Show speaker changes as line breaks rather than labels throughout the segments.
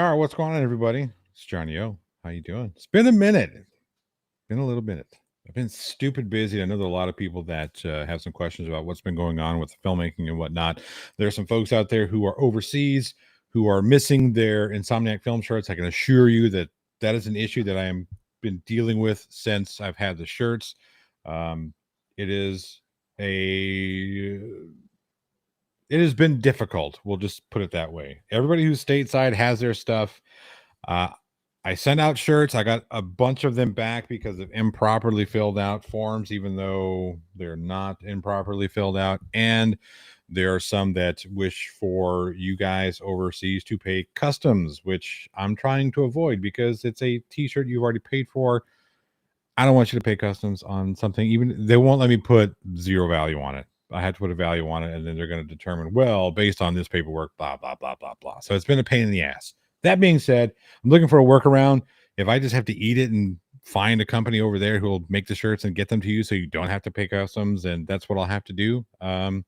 JR, what's going on, everybody? It's Johnny O. How you doing? It's been a minute. Been a little minute. I've been stupid busy. I know there are a lot of people that have some questions about what's been going on with filmmaking and whatnot. There are some folks out there who are overseas who are missing their Insomniac film shirts. I can assure you that that is an issue that I am been dealing with since I've had the shirts. It is a it has been difficult. We'll just put it that way. Everybody who's stateside has their stuff. Uh, I sent out shirts. I got a bunch of them back because of improperly filled out forms, even though they're not improperly filled out. And there are some that wish for you guys overseas to pay customs, which I'm trying to avoid because it's a t-shirt you've already paid for. I don't want you to pay customs on something. Even they won't let me put zero value on it. I had to put a value on it, and then they're going to determine, well, based on this paperwork, blah, blah, blah, blah, blah. So it's been a pain in the ass. That being said, I'm looking for a workaround. If I just have to eat it and find a company over there who will make the shirts and get them to you so you don't have to pay customs, and that's what I'll have to do. I'm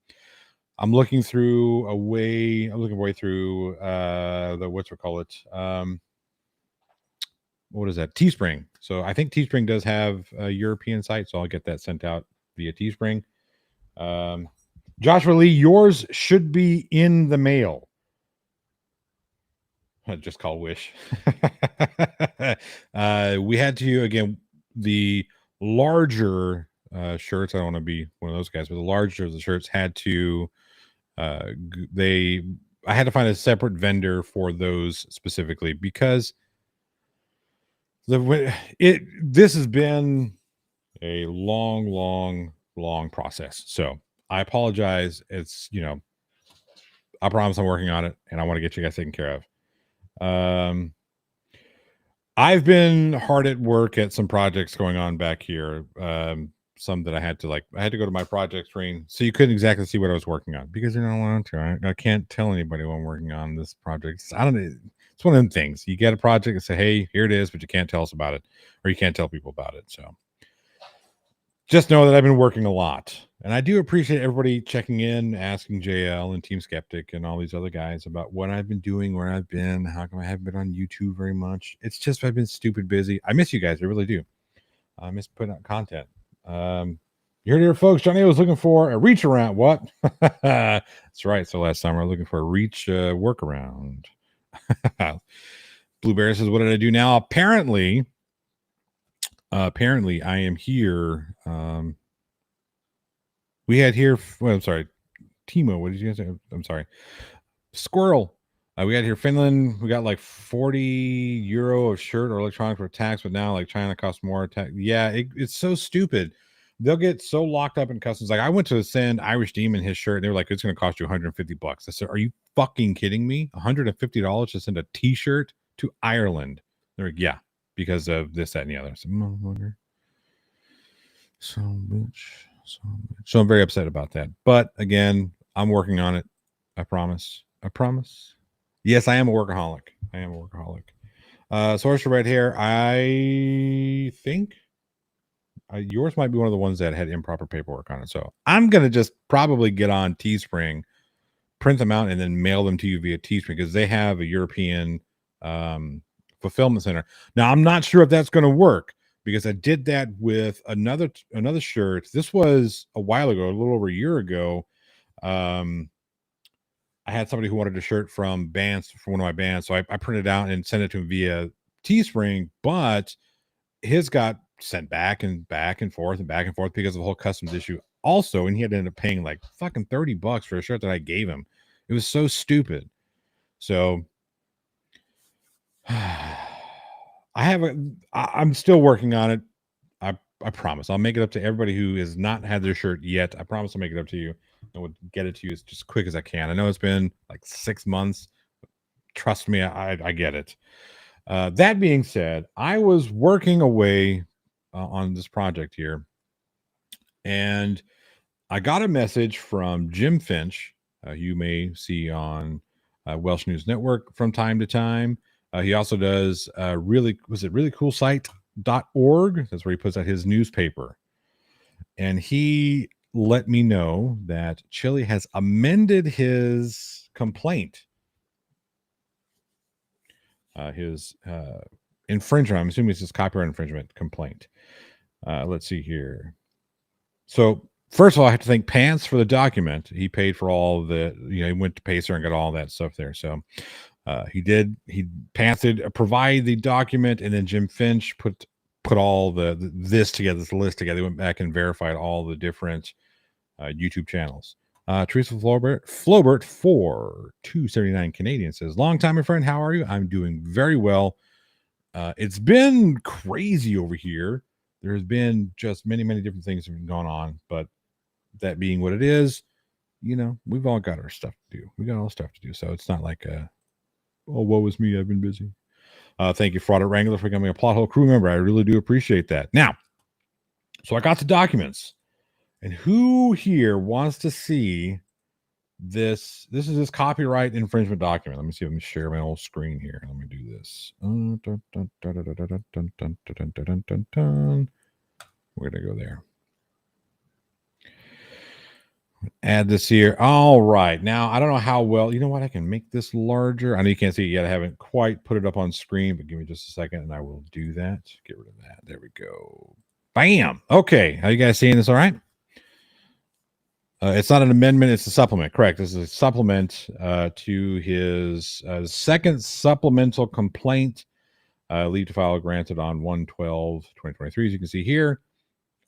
looking through a way. I'm looking way through the what is that? Teespring. So I think Teespring does have a European site, so I'll get that sent out via Teespring. Joshua Lee, yours should be in the mail. Just call Wish. We had to, again, the larger shirts. I don't want to be one of those guys, but the larger the shirts had to, I had to find a separate vendor for those specifically because this has been a long process. So I apologize. It's, I promise I'm working on it and I want to get you guys taken care of. I've been hard at work at some projects going on back here. Some that I had to go to my project screen, so you couldn't exactly see what I was working on because you don't want to. I can't tell anybody what I'm working on this project. I don't know. It's one of them things. You get a project and say, "Hey, here it is," but you can't tell us about it, or you can't tell people about it. So just know that I've been working a lot, and I do appreciate everybody checking in, asking JL and Team Skeptic and all these other guys about what I've been doing, where I've been, how come I haven't been on YouTube very much. It's just I've been stupid busy. I miss you guys. I really do. I miss putting out content. You heard here, folks. Johnny was looking for a reach around. What? That's right. So last summer, looking for a reach workaround. Blue Bear says, "What did I do now?" Apparently, I am here. We had here. Well, I'm sorry, Timo. What did you guys say? I'm sorry, Squirrel. We got here Finland. We got like 40 euro of shirt or electronic for tax, but now like China costs more tax. Yeah, it's so stupid. They'll get so locked up in customs. Like I went to send Irish Demon his shirt, and they were like, "It's going to cost you $150." I said, "Are you fucking kidding me? $150 to send a T-shirt to Ireland?" They're like, "Yeah, because of this, that, and the other." So I'm very upset about that. But again, I'm working on it. I promise. Yes, I am a workaholic. Source for red hair. I think yours might be one of the ones that had improper paperwork on it. So I'm going to just probably get on Teespring, print them out, and then mail them to you via Teespring because they have a European fulfillment center. Now, I'm not sure if that's going to work because I did that with another shirt. This was a while ago, a little over a year ago. I had somebody who wanted a shirt from one of my bands. So I printed it out and sent it to him via Teespring, but his got sent back and forth because of the whole customs issue also. And he had to end up paying like fucking $30 for a shirt that I gave him. It was so stupid. So I'm still working on it. I promise I'll make it up to everybody who has not had their shirt yet. I promise I'll make it up to you. I would get it to you as just quick as I can. I know it's been like 6 months. Trust me, I get it. That being said, I was working away on this project here, and I got a message from Jim Finch. You may see on Welsh News Network from time to time. He also does really cool site.org. That's where he puts out his newspaper. And he let me know that Chili has amended his complaint. his infringement. I'm assuming it's his copyright infringement complaint. Let's see here. So first of all, I have to thank Pants for the document. He paid for all the, he went to Pacer and got all that stuff there. So Pants did provide the document, and then Jim Finch put all this together, this list together. He went back and verified all the different YouTube channels. Teresa Flobert for 279 Canadian says, long time, my friend. How are you? I'm doing very well. It's been crazy over here. There's been just many different things that have been going on, but that being what it is, we've all got our stuff to do. We got all stuff to do. So it's not like, oh, woe is me, I've been busy. Thank you, Fraud Wrangler, for becoming a Plot Hole crew member. I really do appreciate that. Now, so I got the documents. And who here wants to see this? This is this copyright infringement document. Let me see if I can share my whole screen here. Let me do this. We're going to go there. Add this here. All right. Now, I don't know how well, you know what? I can make this larger. I know you can't see it yet. I haven't quite put it up on screen, but give me just a second and I will do that. Get rid of that. There we go. Bam. Okay. How you guys seeing this? All right. It's not an amendment. It's a supplement. Correct. This is a supplement to his second supplemental complaint. Leave to file granted on 1/12/2023. As you can see here,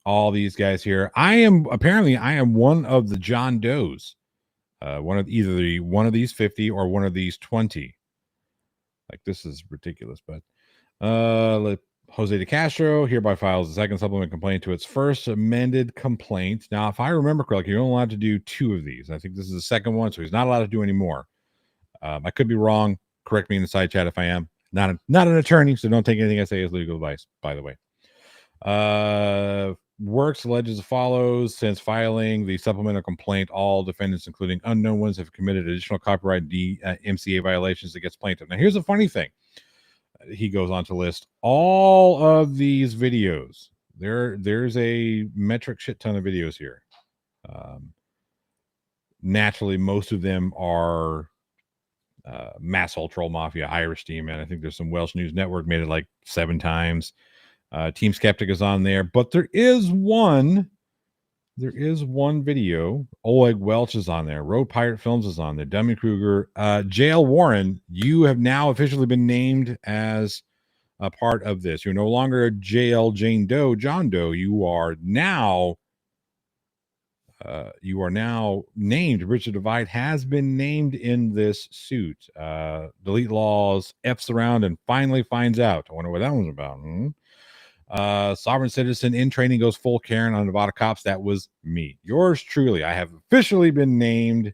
all these guys here. I am one of the John Does. One of these 50 or one of these 20. Like, this is ridiculous, but Jose de Castro hereby files the second supplement complaint to its first amended complaint. Now, if I remember correctly, you're only allowed to do 2 of these. I think this is the second one, so he's not allowed to do any more. I could be wrong. Correct me in the side chat if I am. Not an attorney, so don't take anything I say as legal advice, by the way. Works alleges as follows. Since filing the supplemental complaint, all defendants, including unknown ones, have committed additional copyright MCA violations against plaintiff. Now, here's the funny thing. He goes on to list all of these videos. There's a metric shit ton of videos here. Naturally, most of them are Masshole Troll Mafia, Irish Demon. I think there's some Welsh News Network made it like 7 times. Team Skeptic is on there, but there is one video. Oleg Welch is on there. Road Pirate Films is on there. Dummy Kruger. JL Warren, you have now officially been named as a part of this. You're no longer JL Jane Doe, John Doe. You are now named. Richard Divide has been named in this suit. Delete laws, F's around, and finally finds out. I wonder what that one's about. Sovereign Citizen in training goes full Karen on Nevada cops. That was me. Yours truly. I have officially been named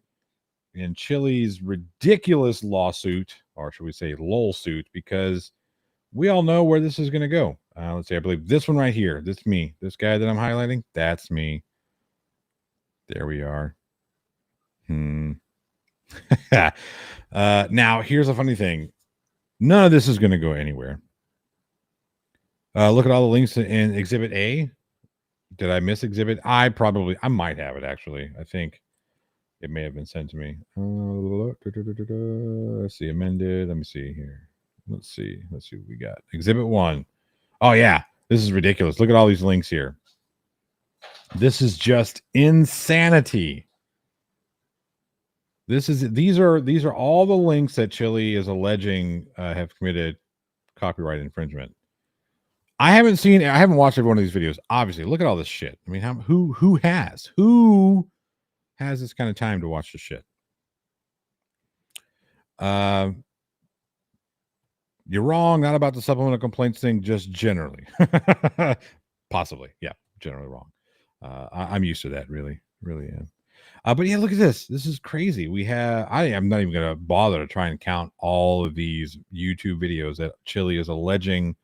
in Chili's ridiculous lawsuit, or should we say lol suit, because we all know where this is going to go. Let's see. I believe this one right here. This me. This guy that I'm highlighting. That's me. There we are. Now, here's a funny thing. None of this is going to go anywhere. Look at all the links in Exhibit A. Did I miss Exhibit? I might have it, actually. I think it may have been sent to me. Let's see, amended. Let me see here. Let's see what we got. Exhibit 1. Oh, yeah. This is ridiculous. Look at all these links here. This is just insanity. These are all the links that Chili is alleging have committed copyright infringement. I haven't watched every one of these videos. Obviously, look at all this shit. I mean, who has this kind of time to watch this shit? You're wrong. Not about the supplemental complaints thing, just generally. Possibly, yeah, generally wrong. I'm used to that. Really am. But yeah, look at this. This is crazy. I am not even going to bother to try and count all of these YouTube videos that Chili is alleging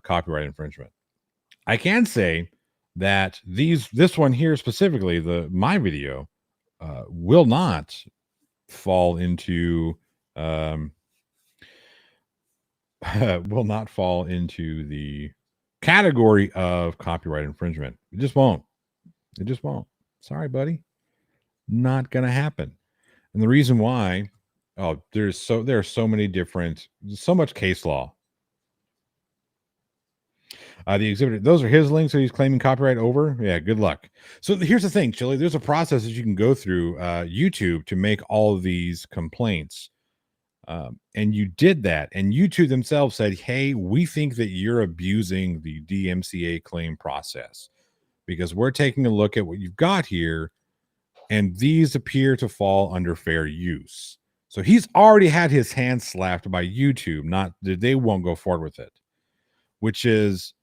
copyright infringement. I can say that this one here specifically, my video, will not fall into the category of copyright infringement. It just won't. Sorry, buddy. Not gonna happen. And the reason why Oh, there are so many different, so much case law. The exhibitor, those are his links that he's claiming copyright over. Yeah, good luck. So here's the thing, Chili. There's a process that you can go through YouTube to make all of these complaints. And you did that. And YouTube themselves said, hey, we think that you're abusing the DMCA claim process because we're taking a look at what you've got here. And these appear to fall under fair use. So he's already had his hand slapped by YouTube, not that they won't go forward with it, which is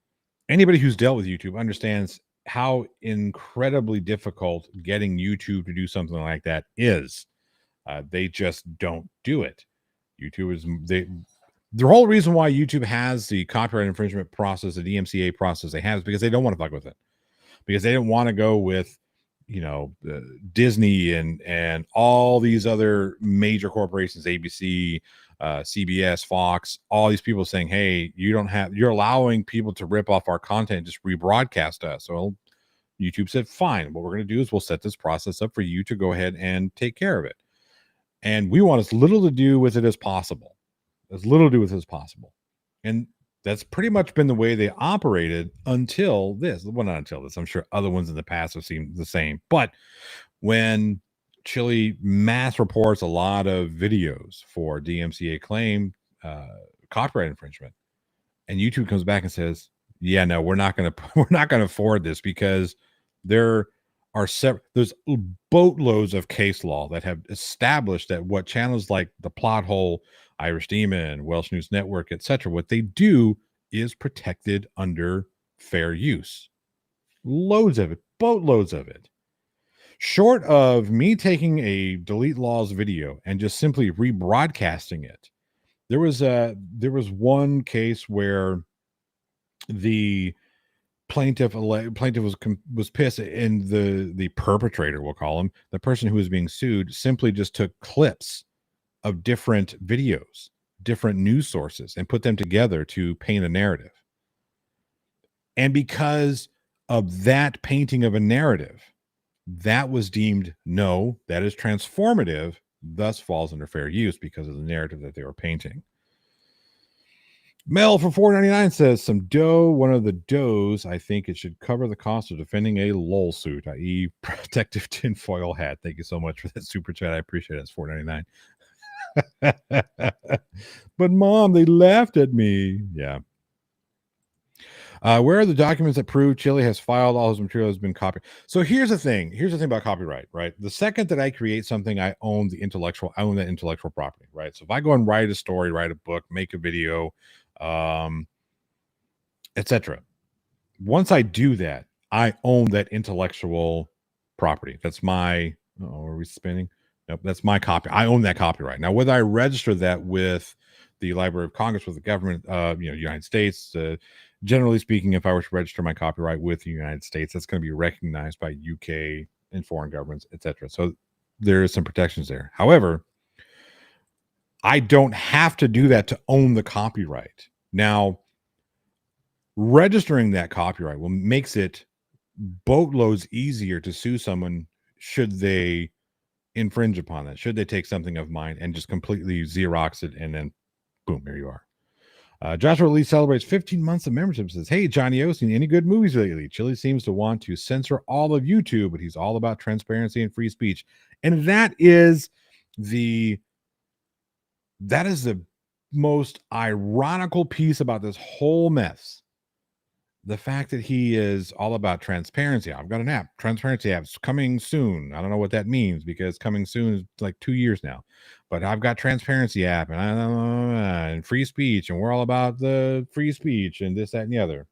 anybody who's dealt with YouTube understands how incredibly difficult getting YouTube to do something like that is. They just don't do it. YouTube is the whole reason why YouTube has the copyright infringement process, the DMCA process they have, is because they don't want to fuck with it, because they don't want to go with Disney and all these other major corporations, ABC, CBS, Fox, all these people saying, hey, you're allowing people to rip off our content and just rebroadcast us. So YouTube said, fine, what we're going to do is we'll set this process up for you to go ahead and take care of it. And we want as little to do with it as possible. And that's pretty much been the way they operated until this. Well, not until this. I'm sure other ones in the past have seemed the same. But when Chili mass reports a lot of videos for DMCA claim copyright infringement, and YouTube comes back and says, "Yeah, no, we're not going to forward this because there's boatloads of case law that have established that what channels like The Plot Hole, Irish Demon, Welsh News Network, etc., what they do is protected under fair use. Loads of it, boatloads of it. Short of me taking a Delete Laws video and just simply rebroadcasting it, there was one case where the plaintiff was pissed, and the perpetrator, we'll call him, the person who was being sued, simply just took clips of different videos, different news sources, and put them together to paint a narrative. And because of that painting of a narrative, that was deemed, no, that is transformative, thus falls under fair use because of the narrative that they were painting. Mel for $4.99 says, some dough, one of the doughs, I think it should cover the cost of defending a LOL suit, i.e. protective tinfoil hat. Thank you so much for that super chat. I appreciate it. It's $4.99. But Mom, they laughed at me. Yeah. Where are the documents that prove Chili has filed all his material has been copied? So here's the thing. Here's the thing about copyright, right? The second that I create something, I own that intellectual property, right? So if I go and write a story, write a book, make a video, etc. Once I do that, I own that intellectual property. That's my. Are we spinning? Nope, that's my copy. I own that copyright. Now, whether I register that with the Library of Congress, with the government, United States, generally speaking, if I were to register my copyright with the United States, that's going to be recognized by UK and foreign governments, etc. So there is some protections there. However, I don't have to do that to own the copyright. Now, registering that copyright makes it boatloads easier to sue someone should they infringe upon that, should they take something of mine and just completely Xerox it, and then boom, there you are. Joshua Lee celebrates 15 months of membership, says, hey, Johnny O, seen any good movies lately? Chili seems to want to censor all of YouTube, but he's all about transparency and free speech. And that is the most ironical piece about this whole mess. The fact that he is all about transparency. I've got an app, transparency app's coming soon. I don't know what that means because coming soon is like 2 years now. But I've got transparency app and free speech, and we're all about the free speech and this, that, and the other.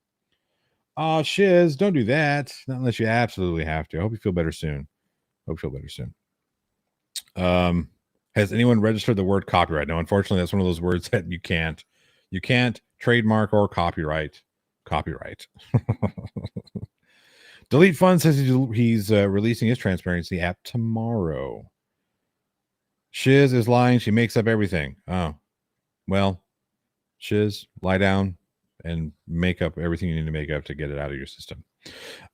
Oh, shiz, don't do that. Not unless you absolutely have to. I hope you feel better soon. Has anyone registered the word copyright? No, unfortunately, that's one of those words that you can't trademark or copyright. Delete Fun says he's releasing his transparency app tomorrow. Shiz is lying. She makes up everything. Oh, well, Shiz, lie down and make up everything you need to make up to get it out of your system.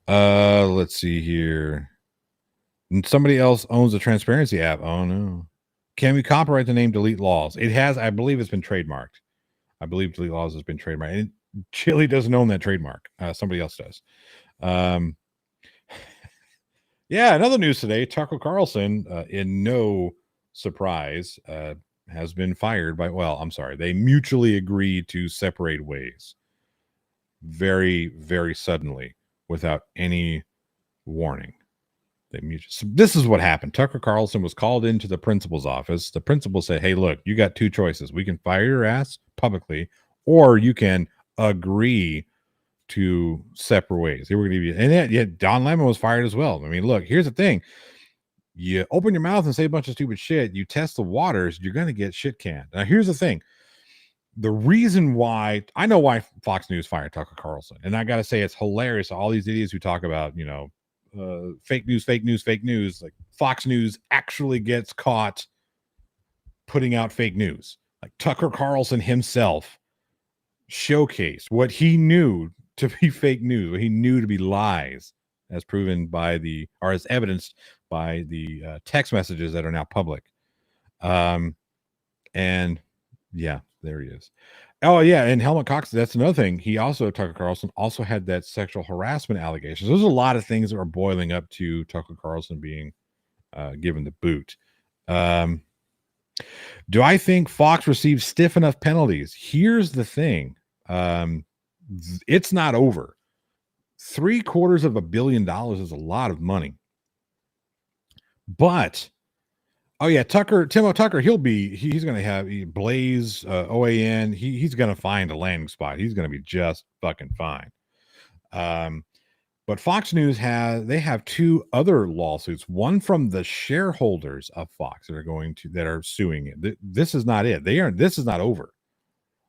Let's see here. And somebody else owns a transparency app. Oh, no. Can we copyright the name Delete Laws? It has, I believe it's been trademarked. I believe Delete Laws has been trademarked. And Chili doesn't own that trademark. Somebody else does. Yeah, another news today, Tucker Carlson, in no surprise, has been fired by, well, I'm sorry, they mutually agreed to separate ways very, very suddenly without any warning. So this is what happened. Tucker Carlson was called into the principal's office. The principal said, hey, look, you got two choices. We can fire your ass publicly, or you can agree to separate ways. They were going to give you, and yet Don Lemon was fired as well. I mean, look, here's the thing. You open your mouth and say a bunch of stupid shit, you test the waters, you're going to get shit canned. Now, here's the thing. The reason why, I know why Fox News fired Tucker Carlson. And I got to say, it's hilarious. All these idiots who talk about, fake news. Like Fox News actually gets caught putting out fake news. Like Tucker Carlson himself showcased what he knew to be fake news, what he knew to be lies, as proven by or as evidenced by the text messages that are now public. And yeah, there he is. Oh yeah, and Helmut Cox, that's another thing. Tucker Carlson also had that sexual harassment allegations. There's a lot of things that are boiling up to Tucker Carlson being given the boot. Do I think Fox received stiff enough penalties? Here's the thing. It's not over. $750 million is a lot of money. But oh yeah, Timo Tucker, he's going to have Blaze, OAN. He's going to find a landing spot. He's going to be just fucking fine. But Fox News they have two other lawsuits. One from the shareholders of Fox that are suing it. This is not it. This is not over.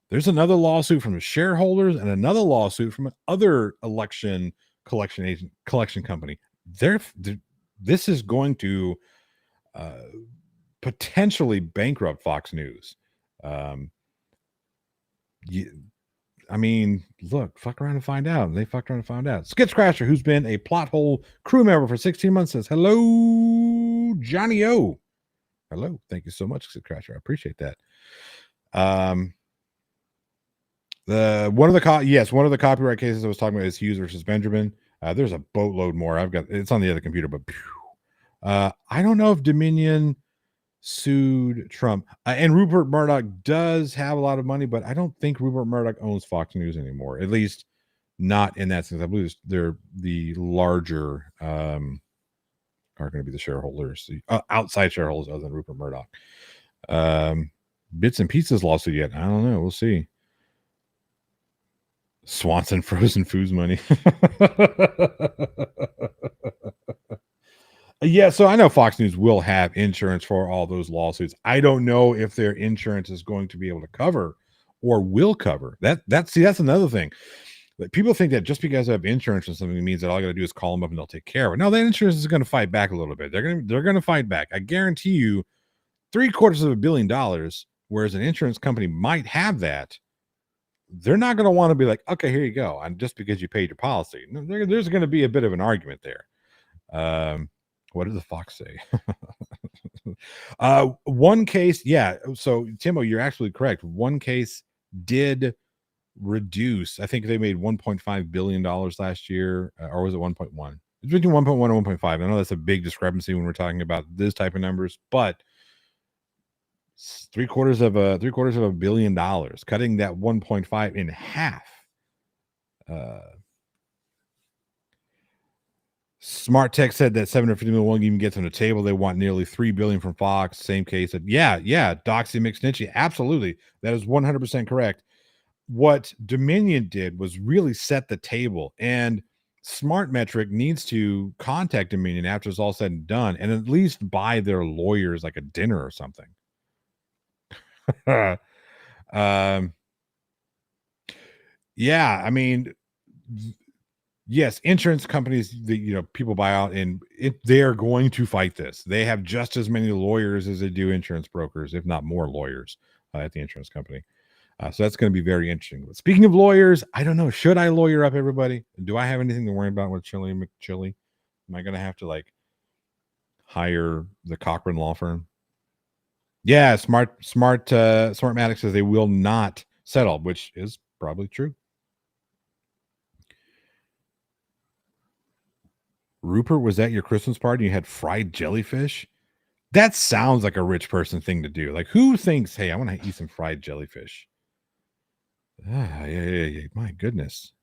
There's another lawsuit from the shareholders and another lawsuit from another election collection company. This is going to potentially bankrupt Fox News. I mean, look, fuck around and find out. And they fucked around and found out. Skid Scratcher, who's been a plot hole crew member for 16 months, says, hello, Johnny O. Hello. Thank you so much, Skid Scratcher. I appreciate that. One of the copyright cases I was talking about is Hughes versus Benjamin. There's a boatload more. It's on the other computer, but I don't know if Dominion sued Trump, and Rupert Murdoch does have a lot of money, but I don't think Rupert Murdoch owns Fox News anymore, at least not in that sense. I believe they're the larger are going to be the shareholders, the outside shareholders other than Rupert Murdoch. Bits and Pieces lawsuit yet? I don't know. We'll see. Swanson frozen foods money. Yeah, so I know Fox News will have insurance for all those lawsuits. I don't know if their insurance is going to be able to cover or will cover. That's another thing. Like, people think that just because I have insurance or something means that all I got to do is call them up and they'll take care of it. No, that insurance is going to fight back a little bit. They're going to fight back. I guarantee you, $750 million, whereas an insurance company might have that. They're not going to want to be like, okay, here you go, and just because you paid your policy. There's going to be a bit of an argument there. What did the Fox say? One case, yeah. So, Timo, you're absolutely correct. One case did reduce. I think they made $1.5 billion last year, or was it 1.1? It's between 1.1 and 1.5. I know that's a big discrepancy when we're talking about this type of numbers, but $750 million, cutting that 1.5 in half. Smart Tech said that 750 million won't even get on the table. They want nearly $3 billion from Fox. Same case. Yeah. Doxy McSnitchy. Absolutely. That is 100% correct. What Dominion did was really set the table, and Smart Metric needs to contact Dominion after it's all said and done and at least buy their lawyers like a dinner or something. Yeah, I mean, yes, insurance companies, people buy out, and they're going to fight this. They have just as many lawyers as they do insurance brokers, if not more lawyers at the insurance company. So that's going to be very interesting. But speaking of lawyers, I don't know. Should I lawyer up everybody? Do I have anything to worry about with Chili McChili? Am I going to have to hire the Cochran law firm? Yeah, Smartmatic says they will not settle, which is probably true. Rupert, was that your Christmas party? You had fried jellyfish? That sounds like a rich person thing to do. Like, who thinks, hey, I want to eat some fried jellyfish? Yeah. My goodness.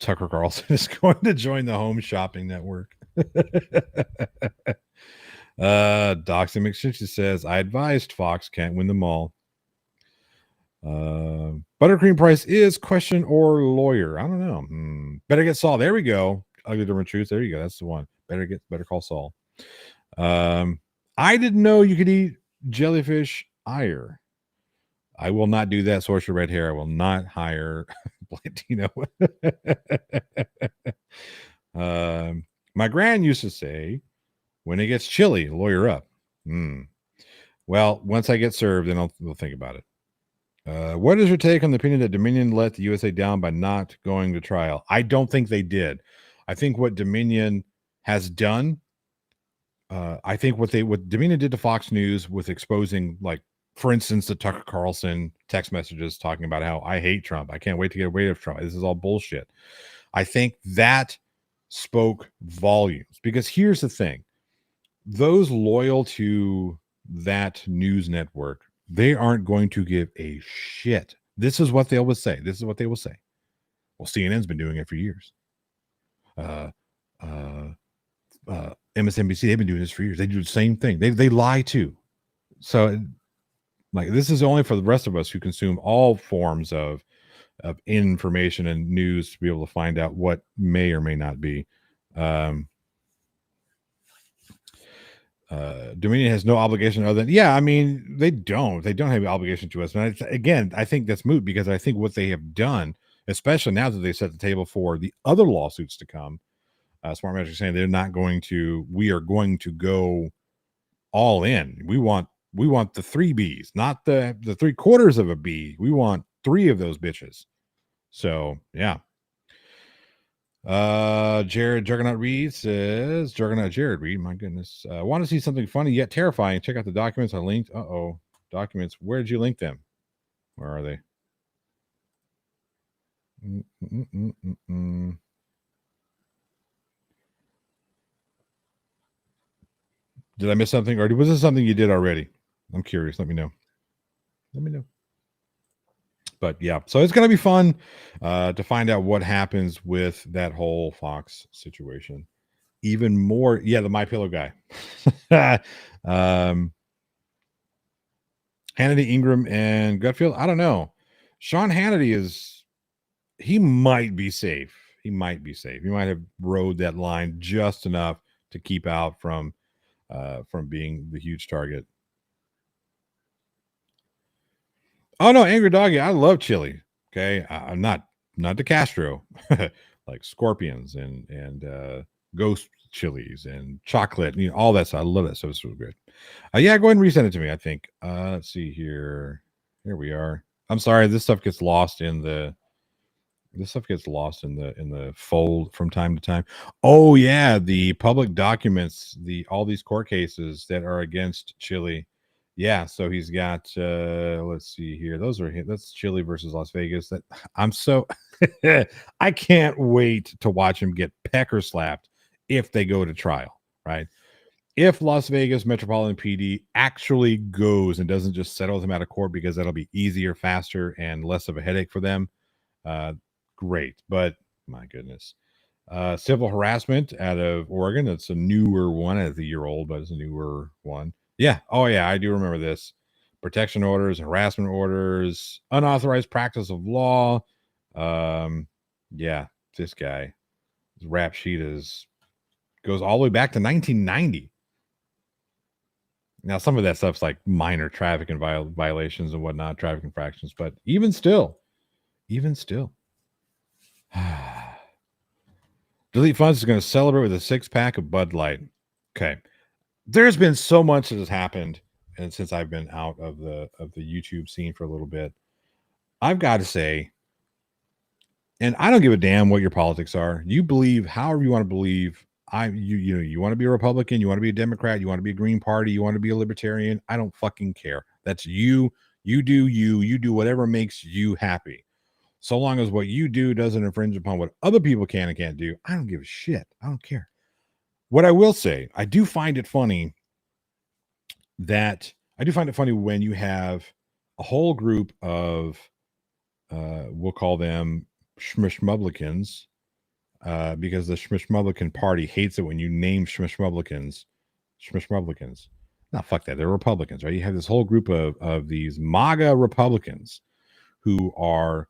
Tucker Carlson is going to join the Home Shopping Network. Doxy McShinch says, I advised Fox can't win them all. Buttercream price is question or lawyer. I don't know. Better get Saul. There we go. Ugly different truths. There you go. That's the one. Better call Saul. I didn't know you could eat jellyfish ire. I will not do that. Source your red hair. I will not hire Blantino. My gran used to say, when it gets chilly, lawyer up. Well, once I get served, then we'll think about it. What is your take on the opinion that Dominion let the USA down by not going to trial? I don't think they did. I think what Dominion has done, I think what Dominion did to Fox News with exposing, like, for instance, the Tucker Carlson text messages talking about how I hate Trump. I can't wait to get away with Trump. This is all bullshit. I think that spoke volumes, because here's the thing. Those loyal to that news network, they aren't going to give a shit. This is what they will say. Well, CNN's been doing it for years. MSNBC, they've been doing this for years. They do the same thing. They lie too. So, like, this is only for the rest of us who consume all forms of information and news to be able to find out what may or may not be. Dominion has no obligation other than, I mean, they don't have an obligation to us. And again, I think that's moot, because I think what they have done, especially now that they set the table for the other lawsuits to come, Smart Metrics saying we are going to go all in. We want the 3 Bs, not the 3/4 of a B. We want 3 of those bitches. So yeah. Jared Juggernaut Reed says, Juggernaut Jared Reed, my goodness. Want to see something funny yet terrifying? Check out the documents I linked. Documents. Where did you link them? Where are they? Did I miss something, or was this something you did already? I'm curious. Let me know. But yeah, so it's going to be fun to find out what happens with that whole Fox situation. Even more, the MyPillow guy. Hannity, Ingram, and Gutfield. I don't know. Sean Hannity he might be safe. He might have rode that line just enough to keep out from being the huge target. Oh no, Angry Doggy, I love chili. Okay, I'm not De Castro, like scorpions and ghost chilies and chocolate, all that stuff. I love that stuff. It's really good. Go ahead and resend it to me. I think. Let's see here. Here we are. I'm sorry, this stuff gets lost in the fold from time to time. Oh yeah, the public documents, all these court cases that are against Chile. Yeah, so he's got let's see here. That's Chile versus Las Vegas. That I'm so I can't wait to watch him get pecker slapped if they go to trial, right? If Las Vegas Metropolitan PD actually goes and doesn't just settle them out of court, because that'll be easier, faster, and less of a headache for them. Great, but my goodness. Civil harassment out of Oregon. It's a newer one. It's a year old, but it's a newer one. Yeah. Oh, yeah. I do remember this. Protection orders, harassment orders, unauthorized practice of law. Yeah, this guy, his rap sheet goes all the way back to 1990. Now, some of that stuff's like minor traffic and violations and whatnot, traffic infractions, but even still. Delete Funds is going to celebrate with a 6-pack of Bud Light. Okay. There's been so much that has happened, and since I've been out of the YouTube scene for a little bit, I've got to say, and I don't give a damn what your politics are. You believe however you want to believe. You want to be a Republican, you want to be a Democrat, you want to be a Green Party, you want to be a Libertarian. I don't fucking care. That's you. You do whatever makes you happy. So long as what you do doesn't infringe upon what other people can and can't do, I don't give a shit. I don't care. What I will say, I do find it funny when you have a whole group of we'll call them schmishmublicans, because the Schmishmublican Party hates it when you name Schmishmublicans. No, fuck that. They're Republicans, right? You have this whole group of these MAGA Republicans who are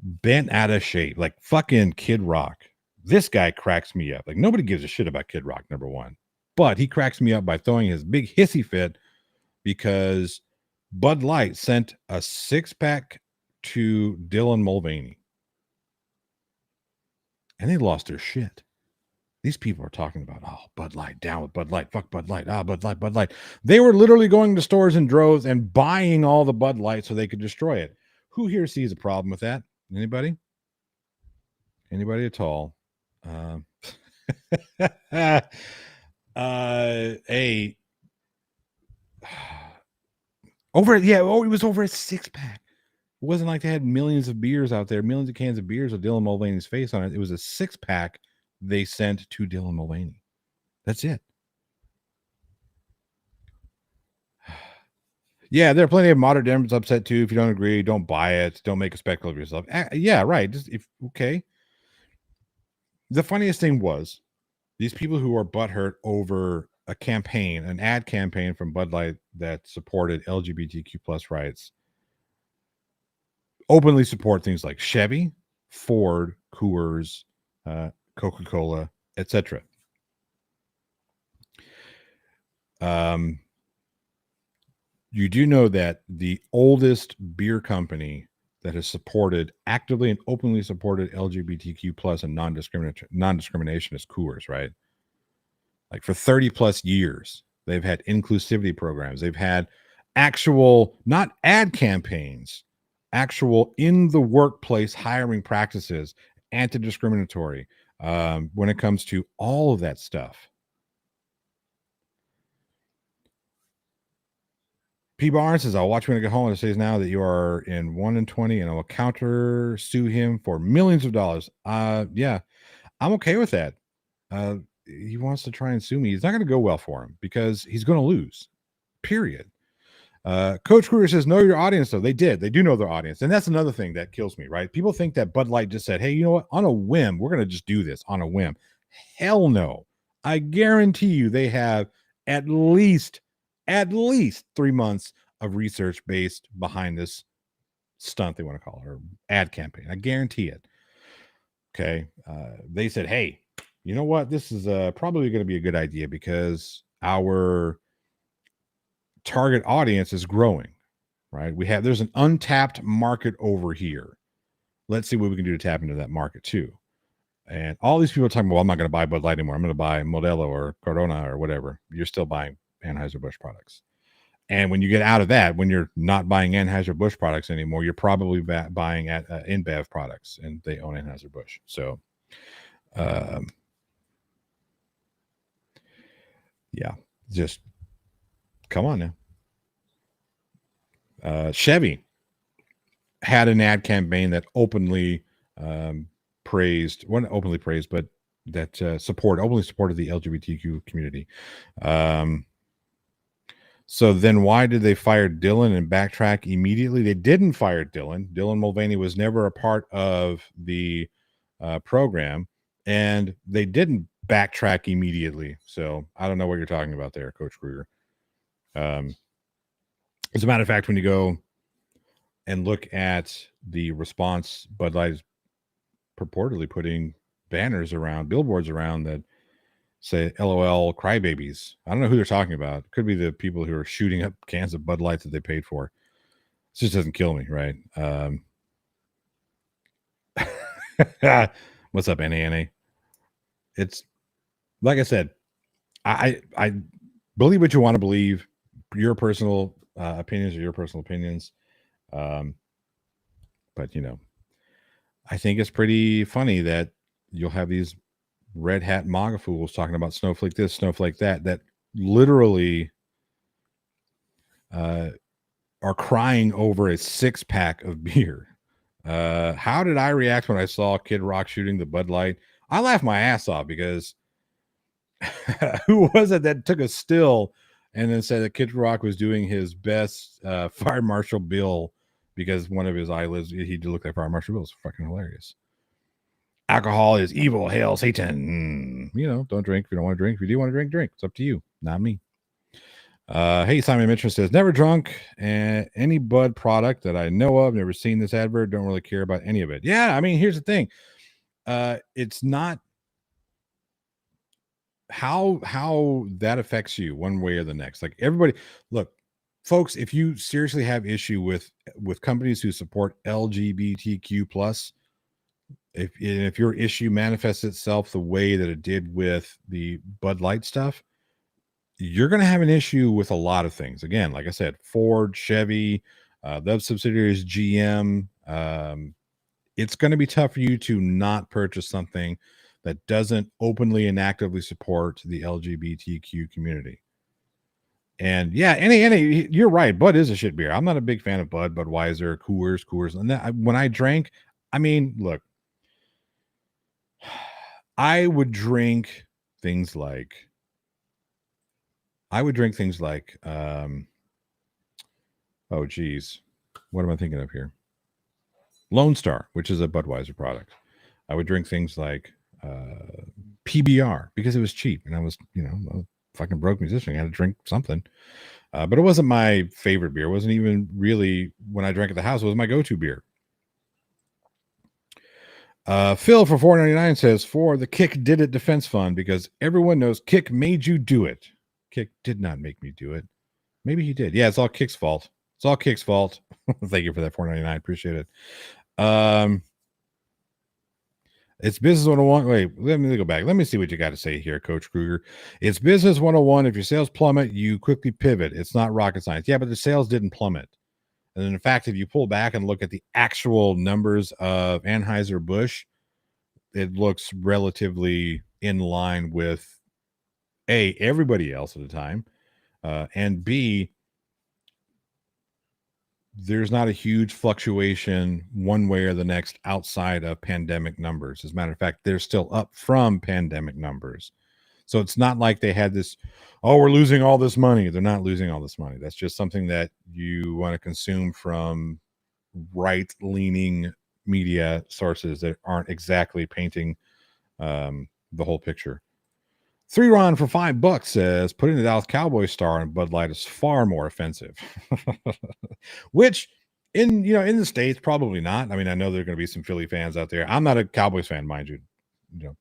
bent out of shape, like fucking Kid Rock. This guy cracks me up. Like, nobody gives a shit about Kid Rock, number one. But he cracks me up by throwing his big hissy fit because Bud Light sent a 6-pack to Dylan Mulvaney. And they lost their shit. These people are talking about, oh, Bud Light, down with Bud Light, fuck Bud Light, Bud Light, Bud Light. They were literally going to stores in droves and buying all the Bud Light so they could destroy it. Who here sees a problem with that? Anybody? Anybody at all? It was over a 6-pack. It wasn't like they had millions of beers out there, millions of cans of beers with Dylan Mulvaney's face on it. It was a 6-pack they sent to Dylan Mulvaney. That's it. Yeah, there are plenty of modern Democrats upset too. If you don't agree, don't buy it. Don't make a spectacle of yourself. Yeah, right. Okay. The funniest thing was these people who are butthurt over a campaign, an ad campaign from Bud Light that supported LGBTQ plus rights, openly support things like Chevy, Ford, Coors, Coca-Cola, etc. You do know that the oldest beer company that has actively and openly supported LGBTQ plus and non-discrimination is Coors, right? Like for 30 plus years, they've had inclusivity programs. They've had actual, not ad campaigns, actual in the workplace hiring practices, anti-discriminatory, when it comes to all of that stuff. P. Barnes says, I'll watch when I get home, and it says now that you are in 1-20 and I will counter sue him for millions of dollars. Yeah, I'm okay with that. He wants to try and sue me. It's not going to go well for him because he's going to lose, period. Coach Kruger says, know your audience, though. They did. They do know their audience. And that's another thing that kills me, right? People think that Bud Light just said, hey, you know what? On a whim, we're going to just do this on a whim. Hell no. I guarantee you they have at least 3 months of research based behind this stunt, they want to call it, or ad campaign. I guarantee it. Okay. They said, hey, you know what? This is probably going to be a good idea because our target audience is growing, right? There's an untapped market over here. Let's see what we can do to tap into that market too. And all these people are talking about, well, I'm not going to buy Bud Light anymore. I'm going to buy Modelo or Corona or whatever. You're still buying Anheuser-Busch products. And when you get out of that, when you're not buying Anheuser-Busch products anymore, you're probably buying at InBev products, and they own Anheuser-Busch. So, yeah, just come on now. Chevy had an ad campaign that openly praised, wasn't openly praised, but that openly supported the LGBTQ community. So then why did they fire Dylan and backtrack immediately? They didn't fire Dylan. Dylan Mulvaney was never a part of the program, and they didn't backtrack immediately. So I don't know what you're talking about there, Coach Kruger. As a matter of fact, when you go and look at the response, Bud Light is purportedly putting banners around, billboards around that say LOL crybabies. I don't know who they're talking about. Could be the people who are shooting up cans of Bud Light that they paid for. It just doesn't kill me, right? What's up, NANA? It's like I said, I believe what you want to believe. Your personal opinions are your personal opinions. But, you know, I think it's pretty funny that you'll have these Red Hat MAGA fools talking about snowflake this, snowflake that literally are crying over a 6-pack of beer. How did I react when I saw Kid Rock shooting the Bud Light? I laughed my ass off because who was it that took a still and then said that Kid Rock was doing his best Fire Marshal Bill because one of his eyelids, he looked like Fire Marshal Bill. It's fucking hilarious. Alcohol is evil. Hail Satan. Don't drink if you don't want to drink. If you do want to drink, drink. It's up to you, not me. Hey, Simon Mitchell says, never drunk any Bud product that I know of. Never seen this advert. Don't really care about any of it. Yeah, I mean, here's the thing. It's not how that affects you one way or the next. Like everybody, look, folks, if you seriously have issue with companies who support LGBTQ plus, if your issue manifests itself the way that it did with the Bud Light stuff, you're going to have an issue with a lot of things. Again, like I said, Ford, Chevy, the subsidiaries, GM. It's going to be tough for you to not purchase something that doesn't openly and actively support the LGBTQ community. And yeah, any you're right. Bud is a shit beer. I'm not a big fan of Bud, Budweiser, Coors. And that, when I drank, I mean, look, I would drink things like oh geez, what am I thinking of here? Lone Star, which is a Budweiser product. I would drink things like PBR because it was cheap, and I was a fucking broke musician. I had to drink something, but it wasn't my favorite beer. It wasn't even really, when I drank at the house, it was my go-to beer. Phil for $4.99 says, for the Kick Did It Defense Fund, because everyone knows Kick made you do it. Kick did not make me do it. Maybe he did. Yeah, it's all Kick's fault. It's all Kick's fault. Thank you for that $4.99. Appreciate it. It's business 101. Wait, let me go back. Let me see what you got to say here, Coach Kruger. It's business 101. If your sales plummet, you quickly pivot. It's not rocket science. Yeah, but the sales didn't plummet. And in fact, if you pull back and look at the actual numbers of Anheuser-Busch, it looks relatively in line with A, everybody else at the time, and B, there's not a huge fluctuation one way or the next outside of pandemic numbers. As a matter of fact, they're still up from pandemic numbers. So it's not like they had this, oh, we're losing all this money. They're not losing all this money. That's just something that you want to consume from right-leaning media sources that aren't exactly painting the whole picture. 3 Ron for $5 says, putting the Dallas Cowboys star on Bud Light is far more offensive. Which in the States, probably not. I mean, I know there are going to be some Philly fans out there. I'm not a Cowboys fan, mind you.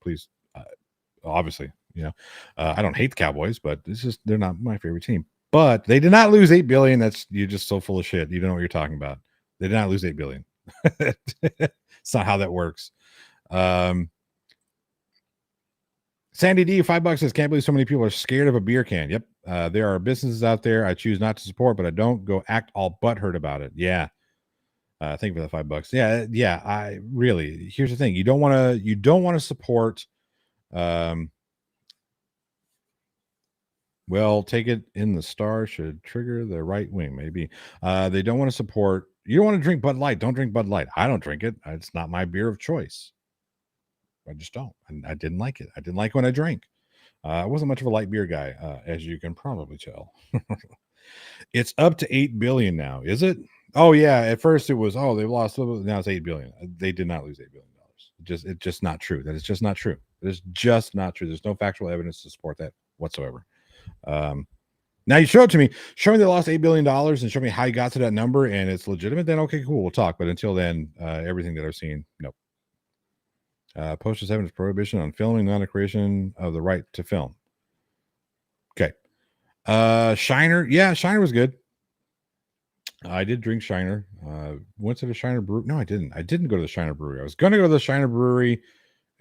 Please, obviously, I don't hate the Cowboys, but it's just, they're not my favorite team. But they did not lose $8 billion. You're just so full of shit. You don't know what you're talking about. They did not lose $8 billion. It's not how that works. Sandy D, $5 says, can't believe so many people are scared of a beer can. Yep. There are businesses out there I choose not to support, but I don't go act all butthurt about it. Yeah. Thank you for the $5. Yeah. I really, here's the thing. You don't want to support, well, take it in the star should trigger the right wing. Maybe they don't want to support. You don't want to drink Bud Light. Don't drink Bud Light. I don't drink it. It's not my beer of choice. I just don't. I didn't like it. I didn't like it when I drank. I wasn't much of a light beer guy, as you can probably tell. It's up to 8 billion now, is it? Oh yeah. At first it was, they've lost a little. Now it's 8 billion. They did not lose $8 billion. It's just not true. That is just not true. It is just not true. There's no factual evidence to support that whatsoever. Now you show it to me. Show me they lost $8 billion and show me how you got to that number and it's legitimate. Then okay, cool. We'll talk. But until then, everything that I've seen, nope. Postal 7's prohibition on filming, non-creation of the right to film. Okay. Shiner. Yeah, Shiner was good. I did drink Shiner. Went to the Shiner brewery. No, I didn't. I didn't go to the Shiner brewery. I was going to go to the Shiner brewery,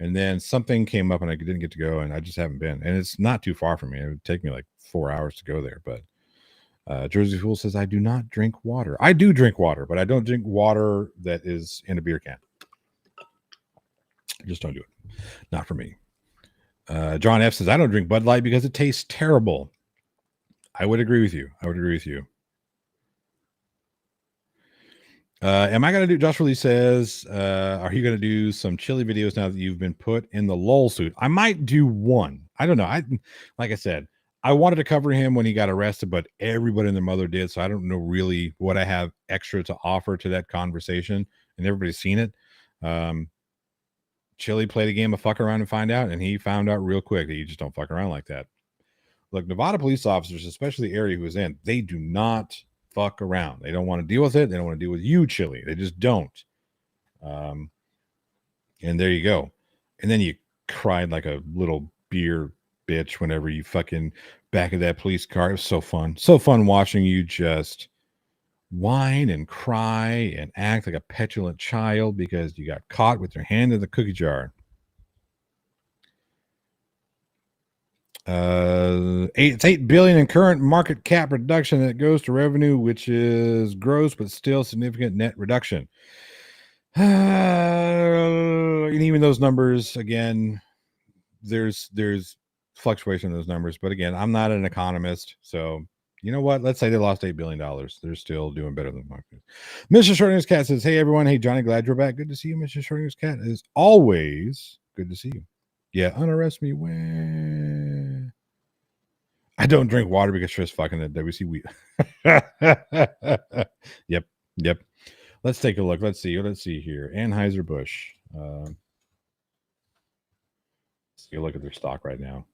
and then something came up and I didn't get to go, and I just haven't been. And it's not too far from me. It would take me like 4 hours to go there. But Jersey Fool says, I do not drink water. I do drink water, but I don't drink water that is in a beer can. Just don't do it. Not for me. John F says, I don't drink Bud Light because it tastes terrible. I would agree with you. Am I going to do, Josh Lee says, are you going to do some chili videos now that you've been put in the lull suit? I might do one. I don't know. Like I said, I wanted to cover him when he got arrested, but everybody and their mother did. So I don't know really what I have extra to offer to that conversation, and everybody's seen it. Chili played a game of fuck around and find out, and he found out real quick that you just don't fuck around like that. Look, Nevada police officers, especially the area he was in, they do not fuck around. They don't want to deal with it. They don't want to deal with you, Chili. They just don't. And there you go. And then you cried like a little beer bitch whenever you fucking back of that police car. It was so fun. So fun watching you just whine and cry and act like a petulant child because you got caught with your hand in the cookie jar. It's $8 billion in current market cap reduction that goes to revenue, which is gross but still significant net reduction. And even those numbers, again, there's fluctuation in those numbers, but again, I'm not an economist, so you know what? Let's say they lost $8 billion. They're still doing better than the market. Mr. Short News Cat says, hey everyone, hey Johnny, glad you're back. Good to see you, Mr. Short News Cat. As always, good to see you. Yeah, unarrest me when I don't drink water because Trish fucking the WC wheat. Yep. Let's take a look. Let's see here. Anheuser-Busch. Let's take a look at their stock right now.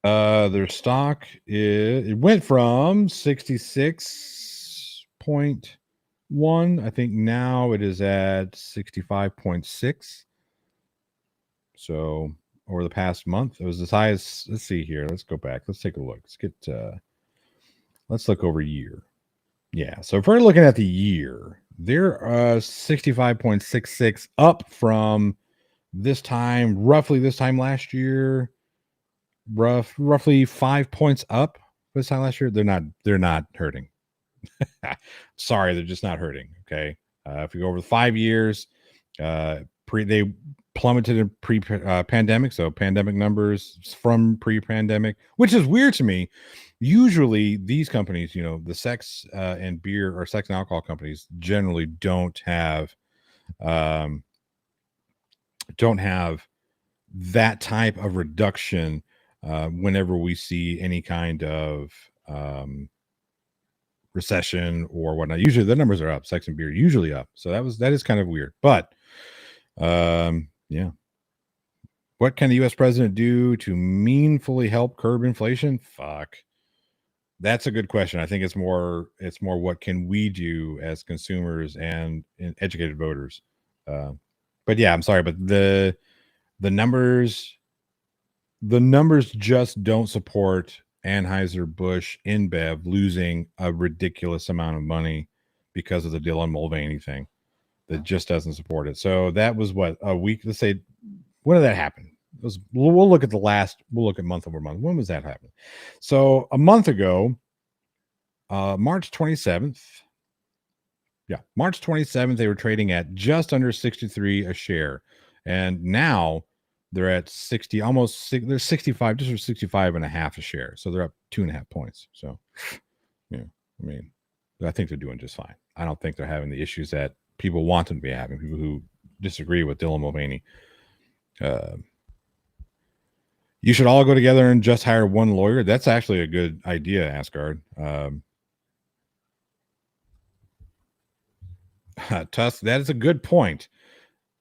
Their stock it went from 66.1. I think now it is at 65.6. So over the past month, it was as high as, let's see here. Let's go back. Let's take a look. Let's look over a year. Yeah. So if we're looking at the year, they're 65.66 up from roughly this time last year. Roughly 5 points up this time last year. They're not hurting. Sorry, they're just not hurting. Okay. If you go over 5 years, they plummeted in pre-pandemic, so pandemic numbers from pre-pandemic, which is weird to me. Usually these companies, the sex and beer or sex and alcohol companies generally don't have that type of reduction whenever we see any kind of recession or whatnot. Usually the numbers are up. Sex and beer usually up. So that is kind of weird. But yeah. What can the U.S. president do to meaningfully help curb inflation? Fuck. That's a good question. I think it's more what can we do as consumers and educated voters. But yeah, I'm sorry, but the numbers just don't support Anheuser-Busch InBev losing a ridiculous amount of money because of the Dylan Mulvaney thing. That just doesn't support it. So that was what, a week. Let's say, when did that happen? We'll look at month over month. When was that happening? So a month ago, March 27th. Yeah, March 27th, they were trading at just under 63 a share. And now they're at 60, they're 65, just for 65 and a half a share. So they're up 2.5 points. So, yeah, I mean, I think they're doing just fine. I don't think they're having the issues that people want them to be having, people who disagree with Dylan Mulvaney. You should all go together and just hire one lawyer. That's actually a good idea, Asgard. Tusk, that is a good point.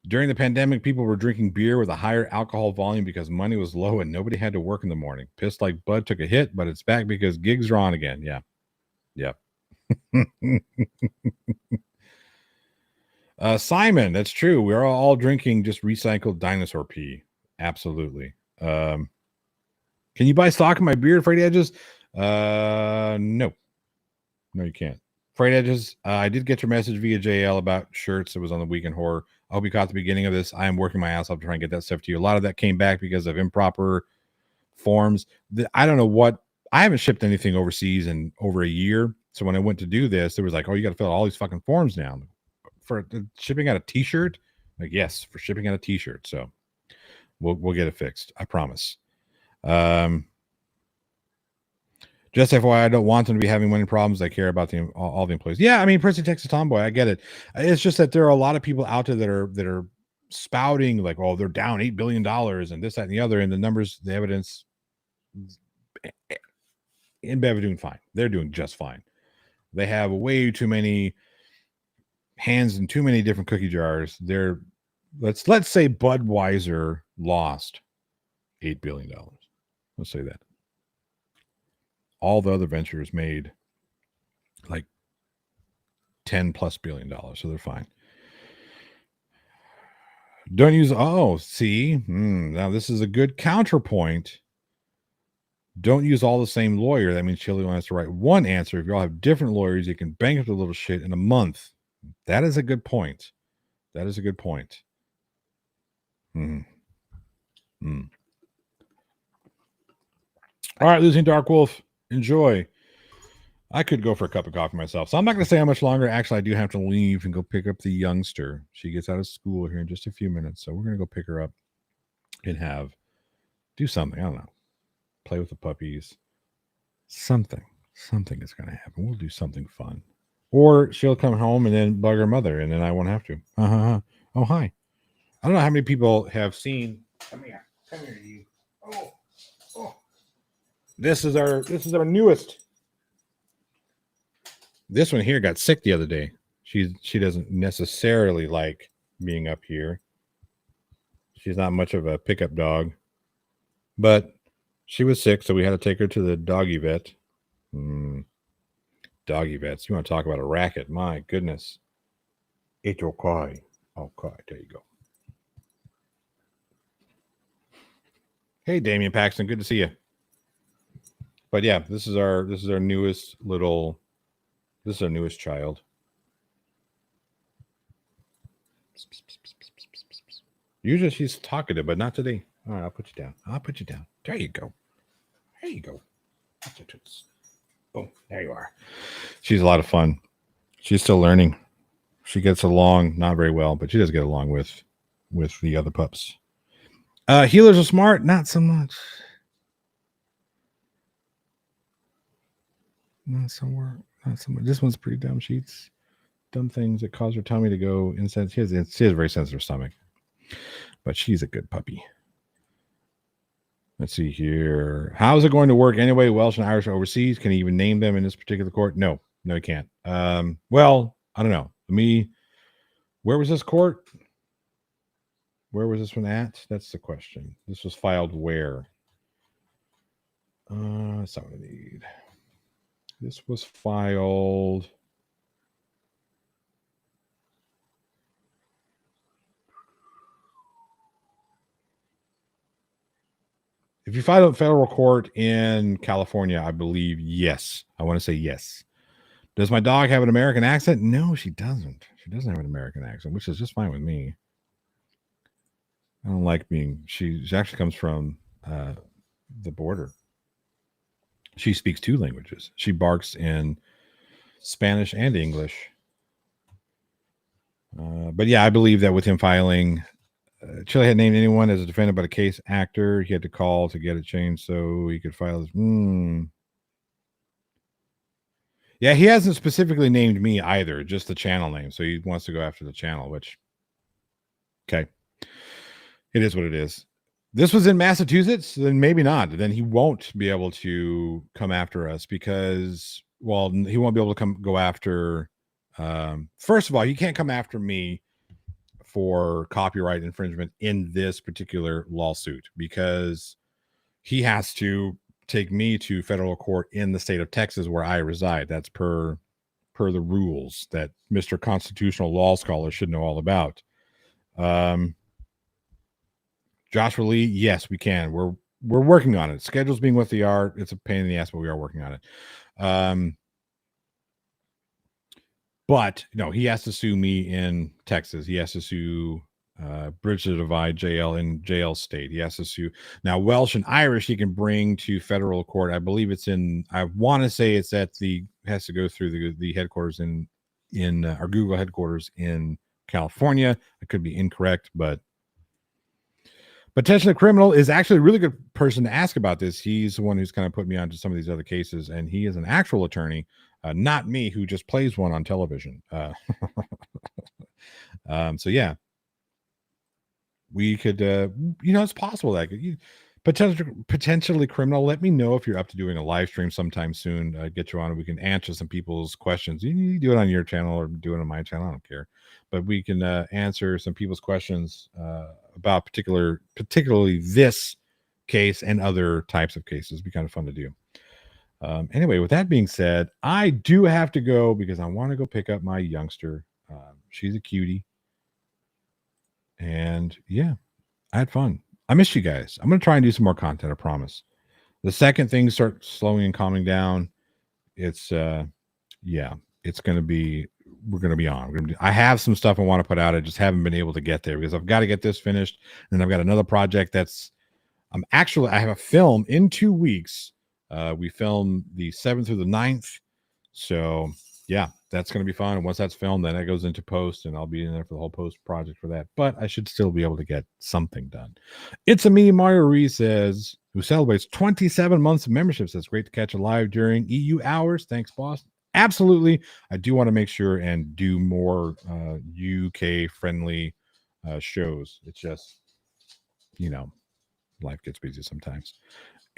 During the pandemic, people were drinking beer with a higher alcohol volume because money was low and nobody had to work in the morning. Pissed like Bud took a hit, but it's back because gigs are on again. Yeah. Yep. Simon, that's true. We're all drinking just recycled dinosaur pee. Absolutely. Can you buy stock in my beer, Freight Edges? No, you can't. Freight Edges, I did get your message via JL about shirts. It was on the Weekend Horror. I hope you caught the beginning of this. I am working my ass off to try and get that stuff to you. A lot of that came back because of improper forms. I don't know what. I haven't shipped anything overseas in over a year. So when I went to do this, it was like, oh, you got to fill out all these fucking forms now for shipping out a t-shirt. Like, yes, for shipping out a t-shirt. So We'll get it fixed. I promise. Just FYI, I don't want them to be having money problems. I care about all the employees. Yeah, I mean, Princeton, Texas Tomboy, I get it. It's just that there are a lot of people out there that are spouting like, oh, they're down $8 billion and this, that, and the other. And the numbers, the evidence, InBev are doing fine. They're doing just fine. They have way too many hands in too many different cookie jars. Let's say Budweiser lost $8 billion. Let's say that. All the other ventures made like $10+ billion, so they're fine. Don't use, now this is a good counterpoint. Don't use all the same lawyer. That means Chile only has to write one answer. If you all have different lawyers, you can bankrupt a little shit in a month. That is a good point. That is a good point. All right, Losing Dark Wolf, enjoy. I could go for a cup of coffee myself, so I'm not going to say how much longer. Actually, I do have to leave and go pick up the youngster. She gets out of school here in just a few minutes, so we're going to go pick her up and do something. I don't know. Play with the puppies. Something is going to happen. We'll do something fun. Or she'll come home and then bug her mother, and then I won't have to. Oh, hi. I don't know how many people have seen. Come here, you. Oh. This is our newest. This one here got sick the other day. She doesn't necessarily like being up here. She's not much of a pickup dog, but she was sick, so we had to take her to the doggy vet. Doggy vets. You want to talk about a racket? My goodness. It's okay. Okay, there you go. Hey, Damian Paxton, good to see you. But yeah, this is our newest little. This is our newest child. Usually she's talkative, but not today. All right, I'll put you down. There you go. Boom. There you are. She's a lot of fun. She's still learning. She gets along not very well, but she does get along with the other pups. Healers are smart, not so much. Not so much. This one's pretty dumb. She eats dumb things that cause her tummy to go inside. She has a very sensitive stomach, but she's a good puppy. Let's see here. How's it going to work anyway? Welsh and Irish are overseas. Can he even name them in this particular court? No, he can't. Well, I don't know. Where was this court? Where was this one at? That's the question. This was filed where? That's not what I need. This was filed. If you file a federal court in California, I believe yes. I want to say yes. Does my dog have an American accent? No, she doesn't. She doesn't have an American accent, which is just fine with me. I don't like being. She actually comes from the border. She speaks 2 languages. She barks in Spanish and English. But yeah, I believe that with him filing, Chile had named anyone as a defendant but a case actor. He had to call to get it changed so he could file his. Yeah, he hasn't specifically named me either, just the channel name. So he wants to go after the channel, which, okay. It is what it is. This was in Massachusetts, then maybe not. Then he won't be able to come after us because, well, he won't be able to go after. First of all, he can't come after me for copyright infringement in this particular lawsuit because he has to take me to federal court in the state of Texas where I reside. That's per the rules that Mr. Constitutional Law Scholar should know all about. Joshua Lee, yes, we can. We're working on it. Schedules being what they are, it's a pain in the ass, but we are working on it. But no, he has to sue me in Texas. He has to sue Bridge to Divide JL in JL state. He has to sue now Welsh and Irish. He can bring to federal court. I believe it's in. I want to say it's at has to go through the headquarters in our Google headquarters in California. I could be incorrect, but Potentially Criminal is actually a really good person to ask about this. He's the one who's kind of put me onto some of these other cases, and he is an actual attorney, not me, who just plays one on television. So yeah, we could, it's possible that potentially Criminal. Let me know if you're up to doing a live stream sometime soon. Get you on, and we can answer some people's questions. You do it on your channel or do it on my channel. I don't care, but we can answer some people's questions about particularly this case and other types of cases. It'd be kind of fun to do. Anyway, with that being said, I do have to go because I want to go pick up my youngster. She's a cutie. And yeah, I had fun. I missed you guys. I'm going to try and do some more content, I promise. The second things start slowing and calming down, it's it's going to be, we're going to be on. I have some stuff I want to put out. I just haven't been able to get there because I've got to get this finished. And I've got another project I have a film in 2 weeks. We film the 7th through the 9th. So yeah, that's going to be fun. And once that's filmed, then that goes into post, and I'll be in there for the whole post project for that. But I should still be able to get something done. It's a me, Mario Reese says, who celebrates 27 months of membership. Says, great to catch a live during EU hours. Thanks, boss. Absolutely. I do want to make sure and do more UK friendly shows. It's just, life gets busy sometimes.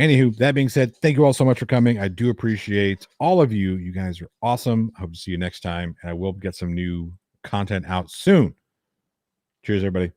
Anywho, that being said, thank you all so much for coming. I do appreciate all of you. You guys are awesome. I hope to see you next time. And I will get some new content out soon. Cheers, everybody.